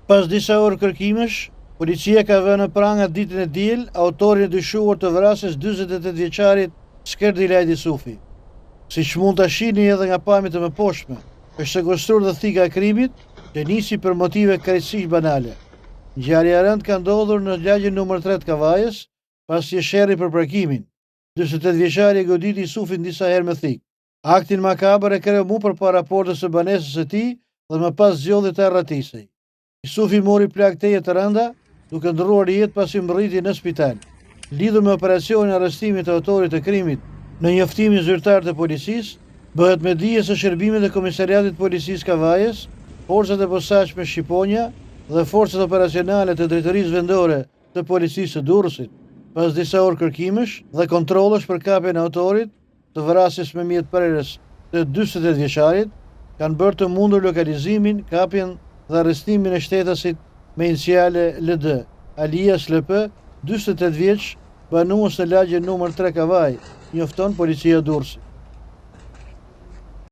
Pas disa orë kërkimesh, policia ka vënë në pranga ditën e diel autorin e dyshuar të vrasjes 48 vjeçarit Skerdi Lajdi Sufi. Siç mund ta shihni edhe nga pamjet e mëposhtme, është sekuestruar dhe thika e krimit, që nisi për motive krejtësisht banale. Ngjarja e rëndë ka ndodhur në lagjen nr. 3 të Kavajës, pasi e sherrri për parkimin. 48 vjeçari e goditi Sufin disa herë me thik. Aktin makabër e kreu mu përpara portës së banesës së tij dhe më pas zgjodhi të arratisej. Sufi mori plagë teje të rënda, duke ndërruar jetë pasi mbërriti në spital. Lidhur me operacionin e arrestimit të autorit të krimit në njoftimin zyrtar të policisë, bëhet me dije se shërbimet e Komisariatit Policisë Kavajës, forcat e posaçme Shqiponja dhe forcat operacionale të drejtorisë vendore të policisë së Durrësit, pas disa orë kërkimesh dhe kontrollesh për kapjen e autorit të vrasjes me mjet prerës të 48 vjeçarit, kanë bërë të mundur lokalizimin, kapjen dhe arrestimin e shtetasit me iniciale LD, alias LP, 48 vjeç, banues në lagjen nr. 3 Kavaj, njofton policia Durrësit.